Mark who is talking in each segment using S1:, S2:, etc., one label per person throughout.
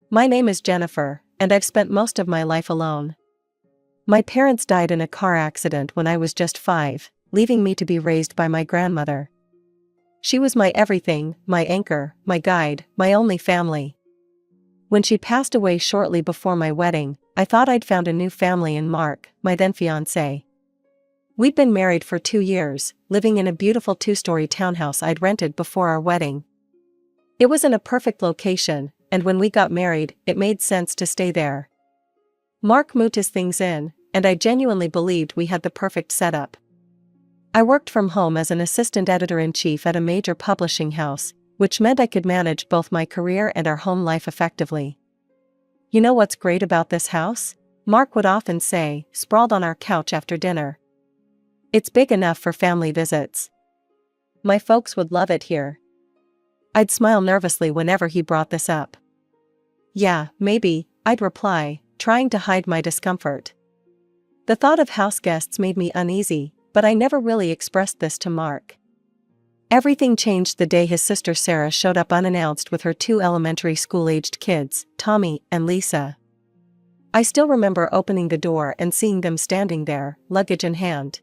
S1: My name is Jennifer, and I've spent most of my life alone. My parents died in a car accident when I was just 5, leaving me to be raised by my grandmother. She was my everything, my anchor, my guide, my only family. When she passed away shortly before my wedding, I thought I'd found a new family in Mark, my then fiancé. We'd been married for 2 years, living in a beautiful 2-story townhouse I'd rented before our wedding. It was in a perfect location, and when we got married, it made sense to stay there. Mark moved his things in, and I genuinely believed we had the perfect setup. I worked from home as an assistant editor-in-chief at a major publishing house, which meant I could manage both my career and our home life effectively. You know what's great about this house? Mark would often say, sprawled on our couch after dinner. It's big enough for family visits. My folks would love it here. I'd smile nervously whenever he brought this up. Yeah, maybe, I'd reply, trying to hide my discomfort. The thought of house guests made me uneasy, but I never really expressed this to Mark. Everything changed the day his sister Sarah showed up unannounced with her 2 elementary school-aged kids, Tommy and Lisa. I still remember opening the door and seeing them standing there, luggage in hand.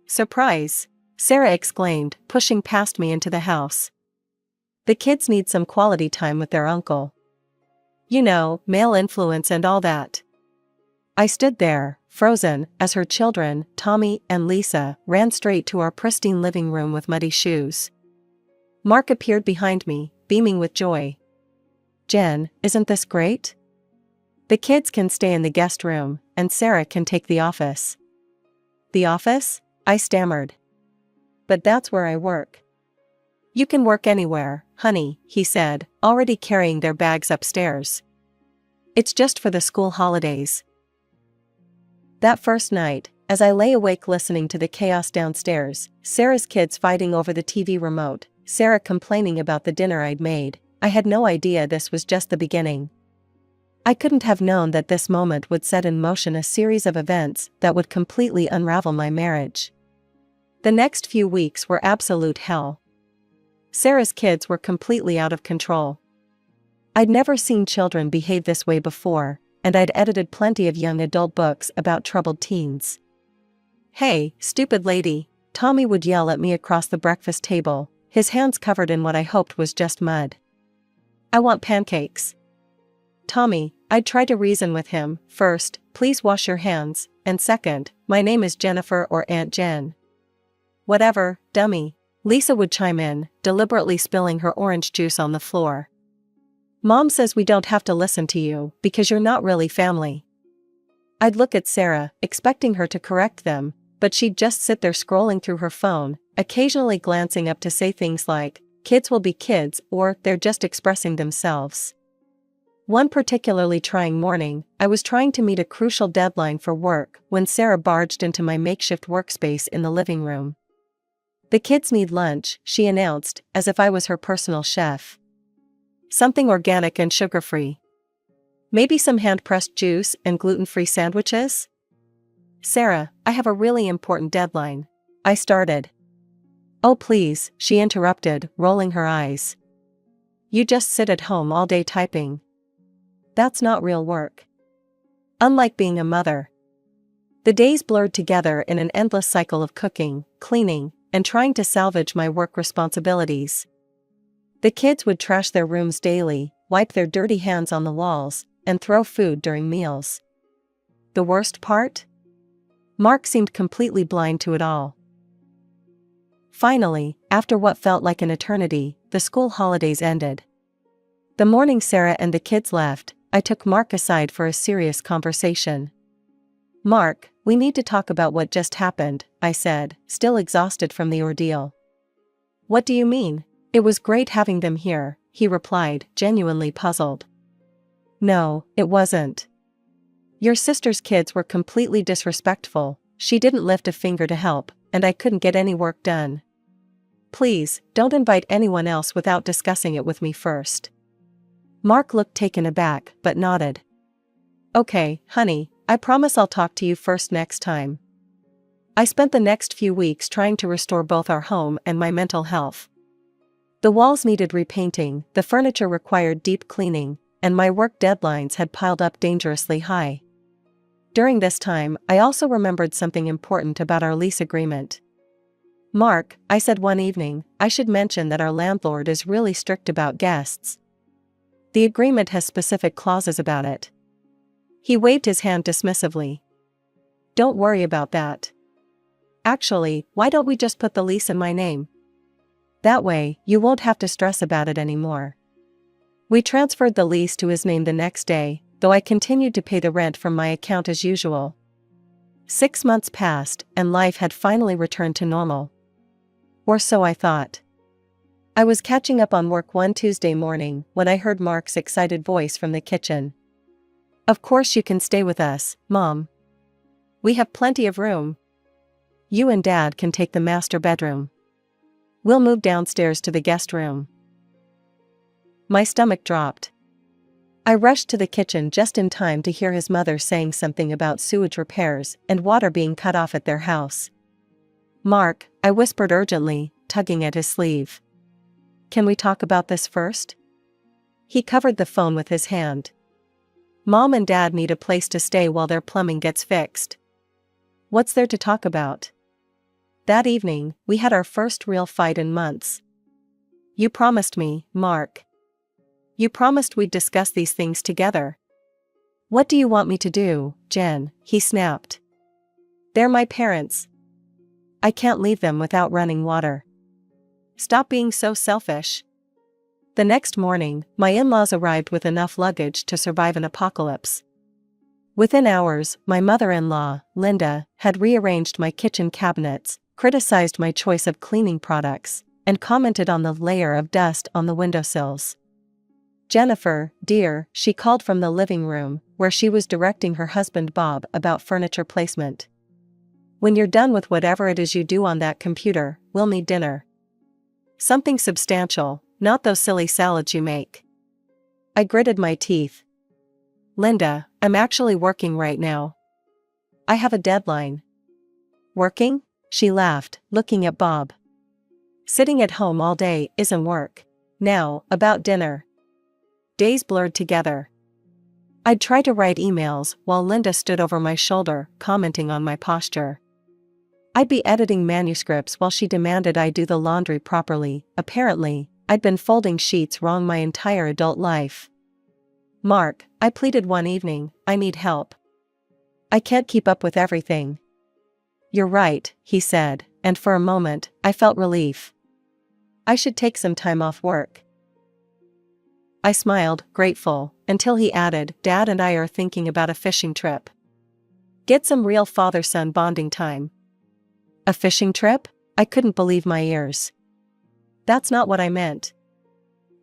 S1: "Surprise!" Sarah exclaimed, pushing past me into the house. "The kids need some quality time with their uncle. You know, male influence and all that." I stood there, frozen, as her children, Tommy and Lisa, ran straight to our pristine living room with muddy shoes. Mark appeared behind me, beaming with joy. "Jen, isn't this great? The kids can stay in the guest room, and Sarah can take the office." "The office?" I stammered. "But that's where I work." "You can work anywhere, honey," he said, already carrying their bags upstairs. "It's just for the school holidays." That first night, as I lay awake listening to the chaos downstairs, Sarah's kids fighting over the TV remote, Sarah complaining about the dinner I'd made, I had no idea this was just the beginning. I couldn't have known that this moment would set in motion a series of events that would completely unravel my marriage. The next few weeks were absolute hell. Sarah's kids were completely out of control. I'd never seen children behave this way before, and I'd edited plenty of young adult books about troubled teens. "Hey, stupid lady," Tommy would yell at me across the breakfast table, his hands covered in what I hoped was just mud. "I want pancakes." "Tommy," I'd try to reason with him, "first, please wash your hands, and second, my name is Jennifer or Aunt Jen." "Whatever, dummy," Lisa would chime in, deliberately spilling her orange juice on the floor. "Mom says we don't have to listen to you, because you're not really family." I'd look at Sarah, expecting her to correct them, but she'd just sit there scrolling through her phone, occasionally glancing up to say things like, "Kids will be kids," or "They're just expressing themselves." One particularly trying morning, I was trying to meet a crucial deadline for work when Sarah barged into my makeshift workspace in the living room. "The kids need lunch," she announced, as if I was her personal chef. "Something organic and sugar-free. Maybe some hand-pressed juice and gluten-free sandwiches?" "Sarah, I have a really important deadline," I started. "Oh please," she interrupted, rolling her eyes. "You just sit at home all day typing. That's not real work." Unlike being a mother. The days blurred together in an endless cycle of cooking, cleaning, and trying to salvage my work responsibilities. The kids would trash their rooms daily, wipe their dirty hands on the walls, and throw food during meals. The worst part? Mark seemed completely blind to it all. Finally, after what felt like an eternity, the school holidays ended. The morning Sarah and the kids left, I took Mark aside for a serious conversation. "Mark, we need to talk about what just happened," I said, still exhausted from the ordeal. "What do you mean?" "It was great having them here," he replied, genuinely puzzled. "No, it wasn't. Your sister's kids were completely disrespectful, she didn't lift a finger to help, and I couldn't get any work done. Please, don't invite anyone else without discussing it with me first." Mark looked taken aback, but nodded. "Okay, honey, I promise I'll talk to you first next time." I spent the next few weeks trying to restore both our home and my mental health. The walls needed repainting, the furniture required deep cleaning, and my work deadlines had piled up dangerously high. During this time, I also remembered something important about our lease agreement. "Mark," I said one evening, "I should mention that our landlord is really strict about guests. The agreement has specific clauses about it." He waved his hand dismissively. "Don't worry about that. Actually, why don't we just put the lease in my name? That way, you won't have to stress about it anymore." We transferred the lease to his name the next day, though I continued to pay the rent from my account as usual. 6 months passed, and life had finally returned to normal. Or so I thought. I was catching up on work one Tuesday morning when I heard Mark's excited voice from the kitchen. "Of course you can stay with us, Mom. We have plenty of room. You and Dad can take the master bedroom. We'll move downstairs to the guest room." My stomach dropped. I rushed to the kitchen just in time to hear his mother saying something about sewage repairs and water being cut off at their house. "Mark," I whispered urgently, tugging at his sleeve. "Can we talk about this first?" He covered the phone with his hand. "Mom and Dad need a place to stay while their plumbing gets fixed." "What's there to talk about?" That evening, we had our first real fight in months. "You promised me, Mark. You promised we'd discuss these things together." "What do you want me to do, Jen?" he snapped. "They're my parents. I can't leave them without running water. Stop being so selfish." The next morning, my in-laws arrived with enough luggage to survive an apocalypse. Within hours, my mother-in-law, Linda, had rearranged my kitchen cabinets, criticized my choice of cleaning products, and commented on the layer of dust on the windowsills. "Jennifer, dear," she called from the living room, where she was directing her husband Bob about furniture placement. "When you're done with whatever it is you do on that computer, we'll need dinner. Something substantial, not those silly salads you make." I gritted my teeth. "Linda, I'm actually working right now. I have a deadline." "Working?" she laughed, looking at Bob. "Sitting at home all day isn't work. Now, about dinner." Days blurred together. I'd try to write emails while Linda stood over my shoulder, commenting on my posture. I'd be editing manuscripts while she demanded I do the laundry properly. Apparently, I'd been folding sheets wrong my entire adult life. "Mark," I pleaded one evening, "I need help. I can't keep up with everything." "You're right," he said, and for a moment, I felt relief. "I should take some time off work." I smiled, grateful, until he added, "Dad and I are thinking about a fishing trip. Get some real father-son bonding time." "A fishing trip?" I couldn't believe my ears. "That's not what I meant."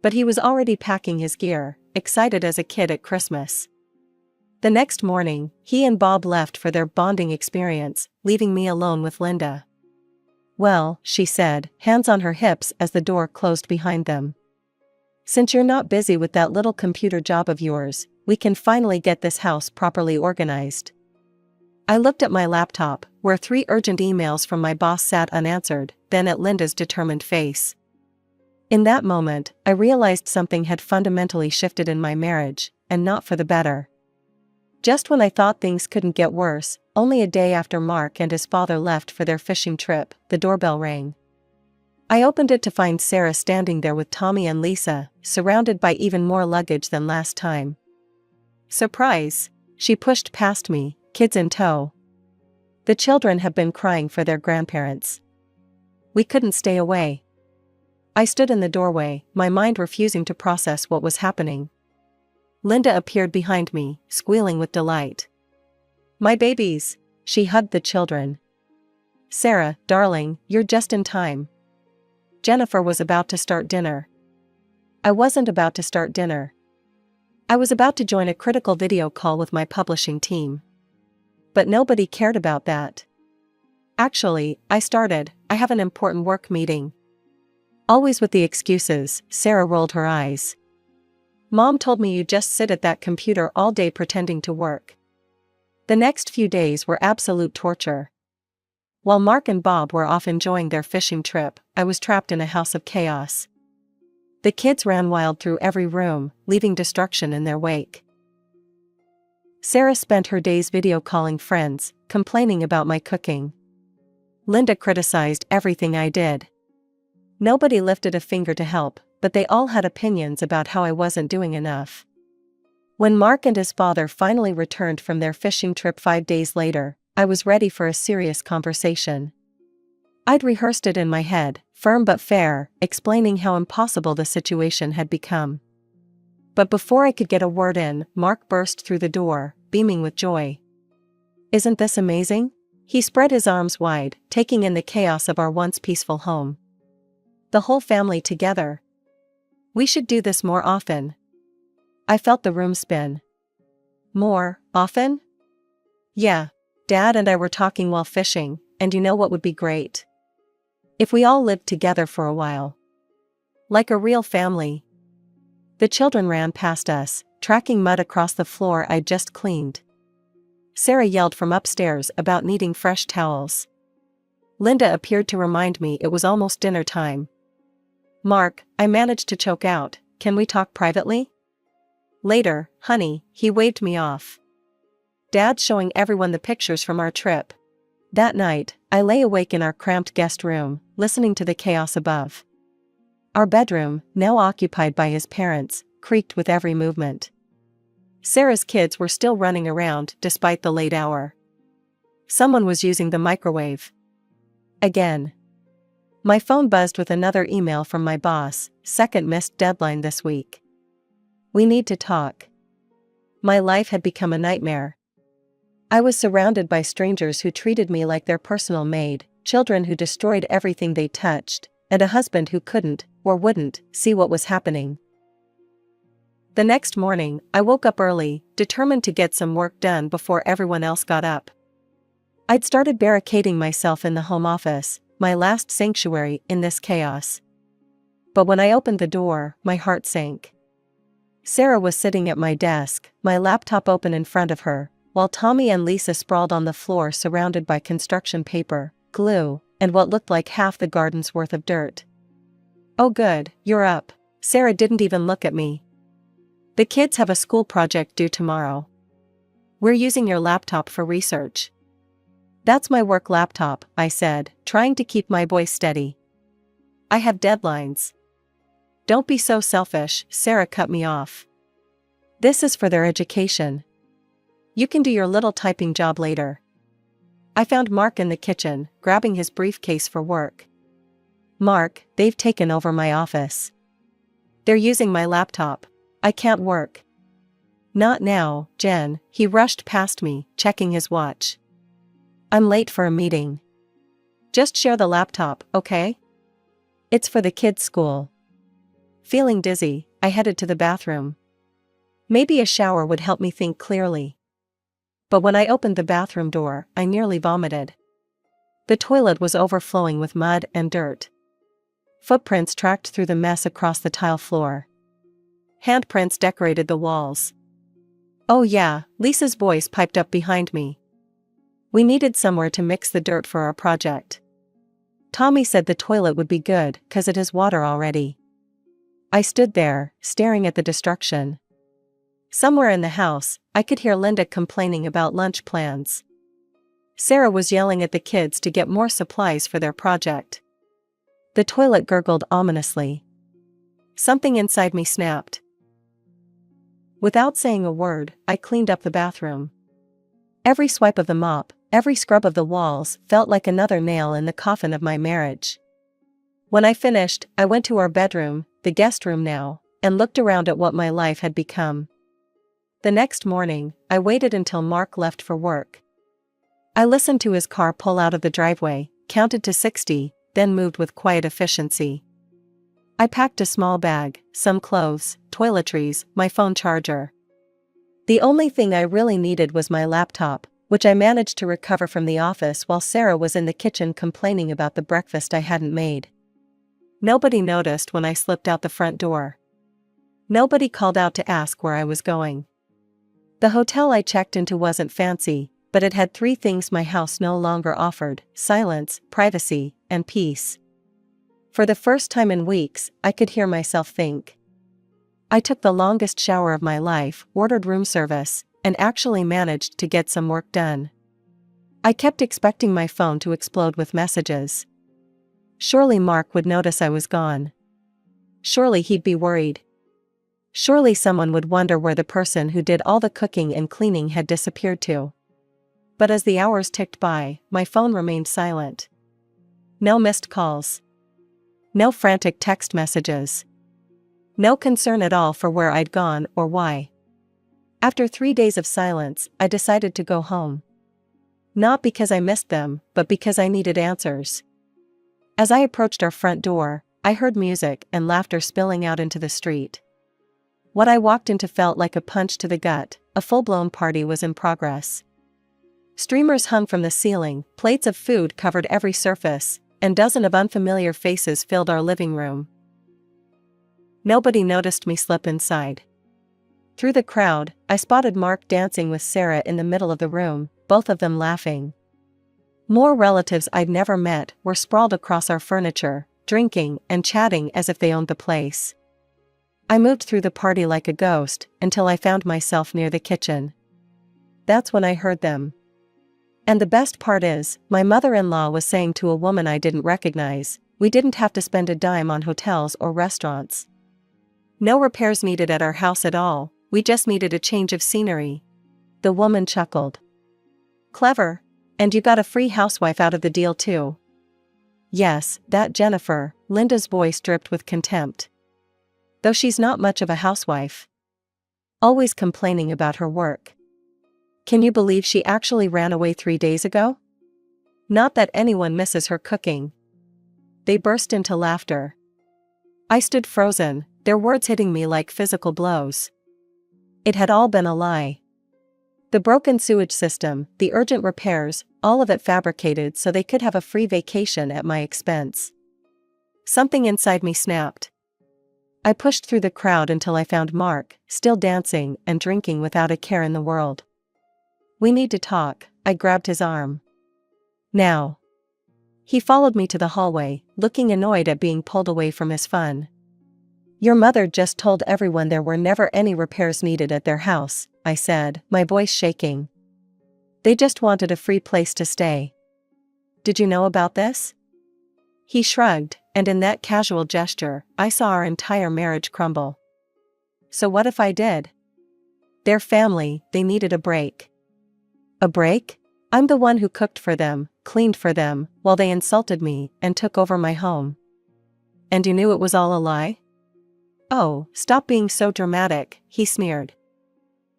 S1: But he was already packing his gear, excited as a kid at Christmas. The next morning, he and Bob left for their bonding experience, leaving me alone with Linda. "Well," she said, hands on her hips as the door closed behind them. "Since you're not busy with that little computer job of yours, we can finally get this house properly organized." I looked at my laptop, where 3 urgent emails from my boss sat unanswered, then at Linda's determined face. In that moment, I realized something had fundamentally shifted in my marriage, and not for the better. Just when I thought things couldn't get worse, only a day after Mark and his father left for their fishing trip, the doorbell rang. I opened it to find Sarah standing there with Tommy and Lisa, surrounded by even more luggage than last time. "Surprise!" She pushed past me, kids in tow. The children have been crying for their grandparents. We couldn't stay away. I stood in the doorway, my mind refusing to process what was happening. Linda appeared behind me, squealing with delight. "My babies!" She hugged the children. "Sarah, darling, you're just in time." Jennifer was about to start dinner. I wasn't about to start dinner. I was about to join a critical video call with my publishing team. But nobody cared about that. "Actually, I started, I have an important work meeting." Always with the excuses, Sarah rolled her eyes. "Mom told me you just sit at that computer all day pretending to work." The next few days were absolute torture. While Mark and Bob were off enjoying their fishing trip, I was trapped in a house of chaos. The kids ran wild through every room, leaving destruction in their wake. Sarah spent her days video calling friends, complaining about my cooking. Linda criticized everything I did. Nobody lifted a finger to help, but they all had opinions about how I wasn't doing enough. When Mark and his father finally returned from their fishing trip 5 days later, I was ready for a serious conversation. I'd rehearsed it in my head, firm but fair, explaining how impossible the situation had become. But before I could get a word in, Mark burst through the door, beaming with joy. "Isn't this amazing?" He spread his arms wide, taking in the chaos of our once peaceful home. "The whole family together. We should do this more often." I felt the room spin. "More often?" "Yeah. Dad and I were talking while fishing, and you know what would be great? If we all lived together for a while. Like a real family." The children ran past us, tracking mud across the floor I'd just cleaned. Sarah yelled from upstairs about needing fresh towels. Linda appeared to remind me it was almost dinner time. "Mark," I managed to choke out, "can we talk privately?" "Later, honey," he waved me off. Dad's showing everyone the pictures from our trip. That night, I lay awake in our cramped guest room, listening to the chaos above. Our bedroom, now occupied by his parents, creaked with every movement. Sarah's kids were still running around despite the late hour. Someone was using the microwave. Again. My phone buzzed with another email from my boss, "Second missed deadline this week. We need to talk." My life had become a nightmare. I was surrounded by strangers who treated me like their personal maid, children who destroyed everything they touched, and a husband who couldn't, or wouldn't, see what was happening. The next morning, I woke up early, determined to get some work done before everyone else got up. I'd started barricading myself in the home office, my last sanctuary in this chaos. But when I opened the door, my heart sank. Sarah was sitting at my desk, my laptop open in front of her, while Tommy and Lisa sprawled on the floor surrounded by construction paper, glue, and what looked like half the garden's worth of dirt. "Oh good, you're up." Sarah didn't even look at me. "The kids have a school project due tomorrow. We're using your laptop for research." "That's my work laptop," I said, trying to keep my voice steady. "I have deadlines." "Don't be so selfish," Sarah cut me off. "This is for their education. You can do your little typing job later." I found Mark in the kitchen, grabbing his briefcase for work. "Mark, they've taken over my office. They're using my laptop. I can't work." "Not now, Jen," he rushed past me, checking his watch. "I'm late for a meeting. Just share the laptop, okay? It's for the kids' school." Feeling dizzy, I headed to the bathroom. Maybe a shower would help me think clearly. But when I opened the bathroom door, I nearly vomited. The toilet was overflowing with mud and dirt. Footprints tracked through the mess across the tile floor. Handprints decorated the walls. "Oh yeah," Lisa's voice piped up behind me. "We needed somewhere to mix the dirt for our project. Tommy said the toilet would be good, 'cause it has water already." I stood there, staring at the destruction. Somewhere in the house, I could hear Linda complaining about lunch plans. Sarah was yelling at the kids to get more supplies for their project. The toilet gurgled ominously. Something inside me snapped. Without saying a word, I cleaned up the bathroom. Every swipe of the mop, every scrub of the walls felt like another nail in the coffin of my marriage. When I finished, I went to our bedroom, the guest room now, and looked around at what my life had become. The next morning, I waited until Mark left for work. I listened to his car pull out of the driveway, counted to 60, then moved with quiet efficiency. I packed a small bag, some clothes, toiletries, my phone charger. The only thing I really needed was my laptop, which I managed to recover from the office while Sarah was in the kitchen complaining about the breakfast I hadn't made. Nobody noticed when I slipped out the front door. Nobody called out to ask where I was going. The hotel I checked into wasn't fancy, but it had 3 things my house no longer offered: silence, privacy, and peace. For the first time in weeks, I could hear myself think. I took the longest shower of my life, ordered room service, and actually managed to get some work done. I kept expecting my phone to explode with messages. Surely Mark would notice I was gone. Surely he'd be worried. Surely someone would wonder where the person who did all the cooking and cleaning had disappeared to. But as the hours ticked by, my phone remained silent. No missed calls. No frantic text messages. No concern at all for where I'd gone or why. After 3 days of silence, I decided to go home. Not because I missed them, but because I needed answers. As I approached our front door, I heard music and laughter spilling out into the street. What I walked into felt like a punch to the gut. A full-blown party was in progress. Streamers hung from the ceiling, plates of food covered every surface, and dozens of unfamiliar faces filled our living room. Nobody noticed me slip inside. Through the crowd, I spotted Mark dancing with Sarah in the middle of the room, both of them laughing. More relatives I'd never met were sprawled across our furniture, drinking and chatting as if they owned the place. I moved through the party like a ghost until I found myself near the kitchen. That's when I heard them. And the best part is, my mother-in-law was saying to a woman I didn't recognize, we didn't have to spend a dime on hotels or restaurants. No repairs needed at our house at all, we just needed a change of scenery. The woman chuckled. Clever. And you got a free housewife out of the deal too. Yes, that Jennifer, Linda's voice dripped with contempt. Though she's not much of a housewife. Always complaining about her work. Can you believe she actually ran away 3 days ago? Not that anyone misses her cooking. They burst into laughter. I stood frozen, their words hitting me like physical blows. It had all been a lie. The broken sewage system, the urgent repairs, all of it fabricated so they could have a free vacation at my expense. Something inside me snapped. I pushed through the crowd until I found Mark, still dancing and drinking without a care in the world. We need to talk, I grabbed his arm. Now. He followed me to the hallway, looking annoyed at being pulled away from his fun. Your mother just told everyone there were never any repairs needed at their house, I said, my voice shaking. They just wanted a free place to stay. Did you know about this? He shrugged, and in that casual gesture, I saw our entire marriage crumble. So what if I did? Their family, they needed a break. A break? I'm the one who cooked for them, cleaned for them, while they insulted me and took over my home. And you knew it was all a lie? Oh, stop being so dramatic, he sneered.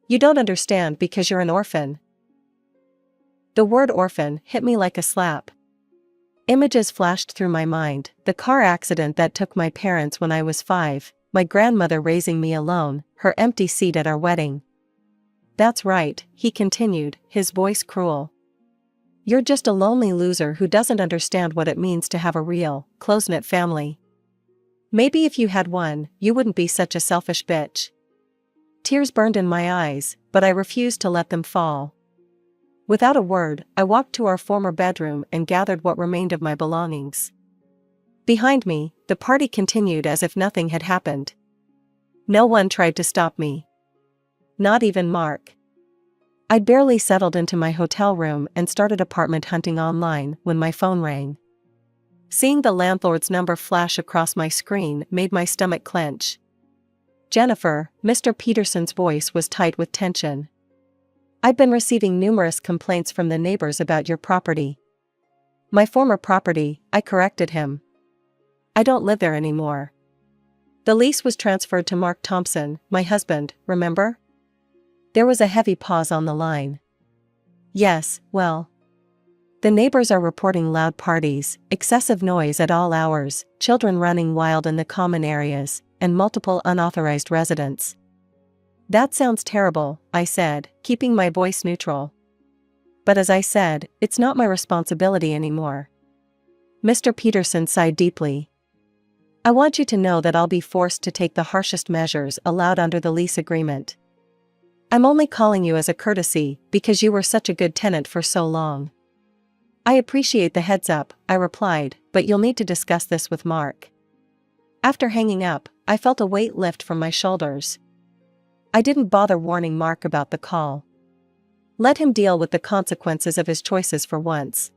S1: You don't understand because you're an orphan. The word orphan hit me like a slap. Images flashed through my mind, the car accident that took my parents when I was 5, my grandmother raising me alone, her empty seat at our wedding. That's right, he continued, his voice cruel. You're just a lonely loser who doesn't understand what it means to have a real, close-knit family. Maybe if you had one, you wouldn't be such a selfish bitch. Tears burned in my eyes, but I refused to let them fall. Without a word, I walked to our former bedroom and gathered what remained of my belongings. Behind me, the party continued as if nothing had happened. No one tried to stop me. Not even Mark. I'd barely settled into my hotel room and started apartment hunting online when my phone rang. Seeing the landlord's number flash across my screen made my stomach clench. Jennifer, Mr. Peterson's voice was tight with tension. I've been receiving numerous complaints from the neighbors about your property. My former property, I corrected him. I don't live there anymore. The lease was transferred to Mark Thompson, my husband, remember? There was a heavy pause on the line. Yes, well. The neighbors are reporting loud parties, excessive noise at all hours, children running wild in the common areas, and multiple unauthorized residents. That sounds terrible, I said, keeping my voice neutral. But as I said, it's not my responsibility anymore. Mr. Peterson sighed deeply. I want you to know that I'll be forced to take the harshest measures allowed under the lease agreement. I'm only calling you as a courtesy because you were such a good tenant for so long. I appreciate the heads up, I replied, but you'll need to discuss this with Mark. After hanging up, I felt a weight lift from my shoulders. I didn't bother warning Mark about the call. Let him deal with the consequences of his choices for once.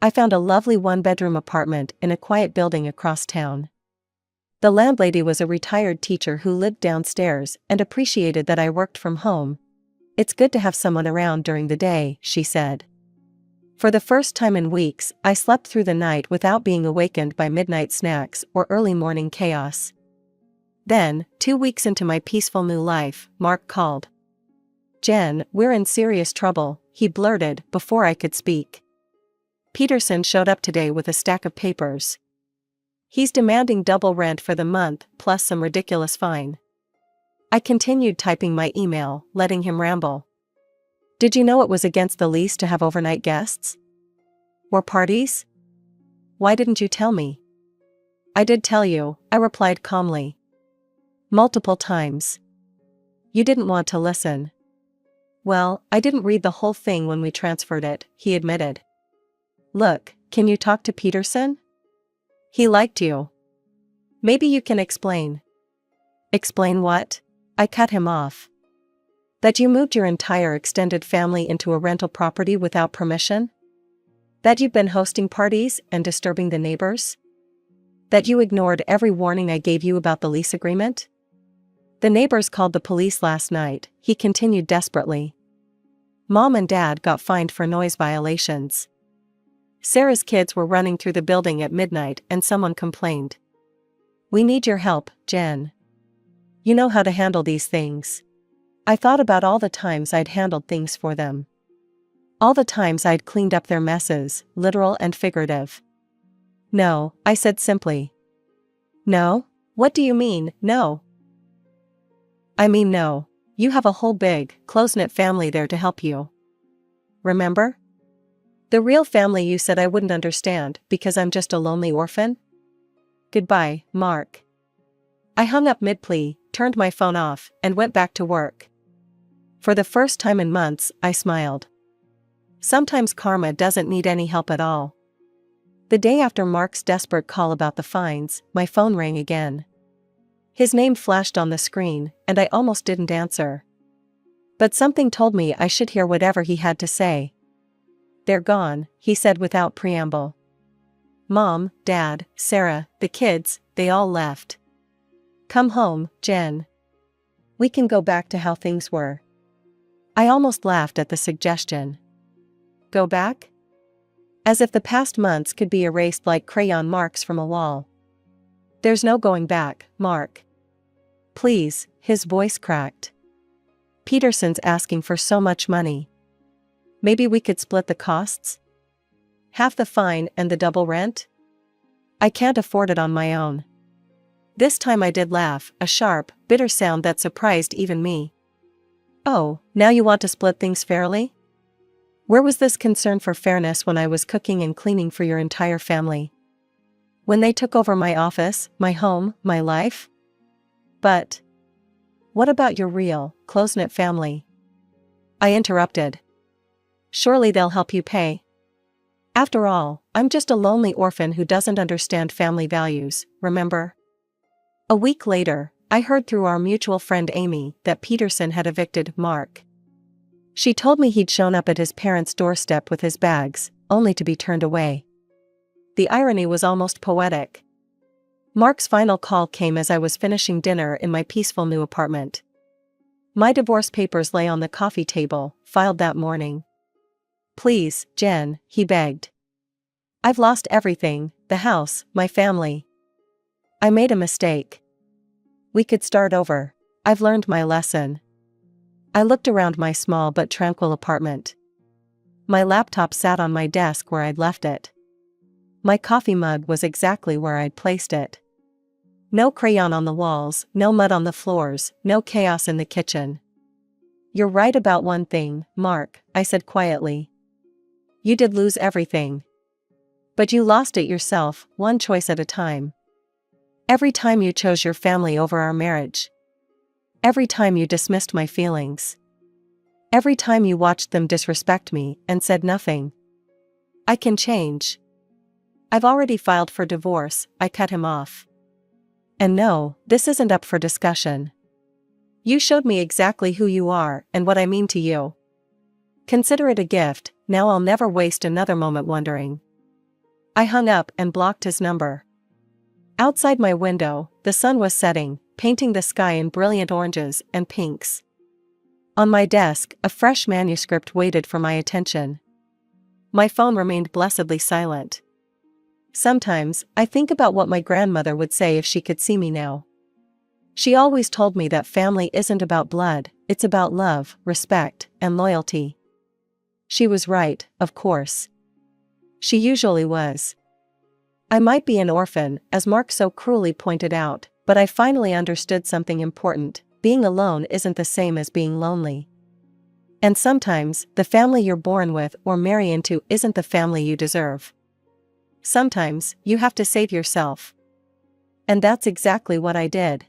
S1: I found a lovely one-bedroom apartment in a quiet building across town. The landlady was a retired teacher who lived downstairs and appreciated that I worked from home. "It's good to have someone around during the day," she said. For the first time in weeks, I slept through the night without being awakened by midnight snacks or early morning chaos. Then, 2 weeks into my peaceful new life, Mark called. "Jen, we're in serious trouble," he blurted before I could speak. "Peterson showed up today with a stack of papers. He's demanding double rent for the month plus some ridiculous fine." I continued typing my email, letting him ramble. "Did you know it was against the lease to have overnight guests? Or parties? Why didn't you tell me?" "I did tell you," I replied calmly. "Multiple times. You didn't want to listen." "Well, I didn't read the whole thing when we transferred it," he admitted. "Look, can you talk to Peterson? He liked you. Maybe you can explain." "Explain what?" I cut him off. "That you moved your entire extended family into a rental property without permission? That you've been hosting parties and disturbing the neighbors? That you ignored every warning I gave you about the lease agreement? The neighbors called the police last night," he continued desperately. "Mom and Dad got fined for noise violations. Sarah's kids were running through the building at midnight and someone complained. We need your help, Jen. You know how to handle these things." I thought about all the times I'd handled things for them. All the times I'd cleaned up their messes, literal and figurative. "No," I said simply. "No? What do you mean, no?" "I mean no. You have a whole big, close-knit family there to help you. Remember? The real family you said I wouldn't understand because I'm just a lonely orphan? Goodbye, Mark." I hung up mid-plea, turned my phone off, and went back to work. For the first time in months, I smiled. Sometimes karma doesn't need any help at all. The day after Mark's desperate call about the fines, my phone rang again. His name flashed on the screen, and I almost didn't answer. But something told me I should hear whatever he had to say. "They're gone," he said without preamble. "Mom, Dad, Sarah, the kids, they all left. Come home, Jen. We can go back to how things were." I almost laughed at the suggestion. Go back? As if the past months could be erased like crayon marks from a wall. "There's no going back, Mark. Please," his voice cracked. "Peterson's asking for so much money. Maybe we could split the costs? Half the fine and the double rent? I can't afford it on my own." This time I did laugh, a sharp, bitter sound that surprised even me. "Oh, now you want to split things fairly? Where was this concern for fairness when I was cooking and cleaning for your entire family? When they took over my office, my home, my life? But what about your real, close-knit family?" I interrupted. "Surely they'll help you pay. After all, I'm just a lonely orphan who doesn't understand family values, remember?" A week later, I heard through our mutual friend Amy that Peterson had evicted Mark. She told me he'd shown up at his parents' doorstep with his bags, only to be turned away. The irony was almost poetic. Mark's final call came as I was finishing dinner in my peaceful new apartment. My divorce papers lay on the coffee table, filed that morning. "Please, Jen," he begged. "I've lost everything, the house, my family. I made a mistake. We could start over. I've learned my lesson." I looked around my small but tranquil apartment. My laptop sat on my desk where I'd left it. My coffee mug was exactly where I'd placed it. No crayon on the walls, no mud on the floors, no chaos in the kitchen. "You're right about one thing, Mark," I said quietly. "You did lose everything. But you lost it yourself, one choice at a time. Every time you chose your family over our marriage. Every time you dismissed my feelings. Every time you watched them disrespect me and said nothing. I can change. I've already filed for divorce, I cut him off. And no, this isn't up for discussion. You showed me exactly who you are and what I mean to you. Consider it a gift, now I'll never waste another moment wondering. I hung up and blocked his number. Outside my window, the sun was setting, painting the sky in brilliant oranges and pinks. On my desk, a fresh manuscript waited for my attention. My phone remained blessedly silent. Sometimes, I think about what my grandmother would say if she could see me now. She always told me that family isn't about blood, it's about love, respect, and loyalty. She was right, of course. She usually was. I might be an orphan, as Mark so cruelly pointed out, but I finally understood something important. Being alone isn't the same as being lonely. And sometimes, the family you're born with or marry into isn't the family you deserve. Sometimes, you have to save yourself. And that's exactly what I did.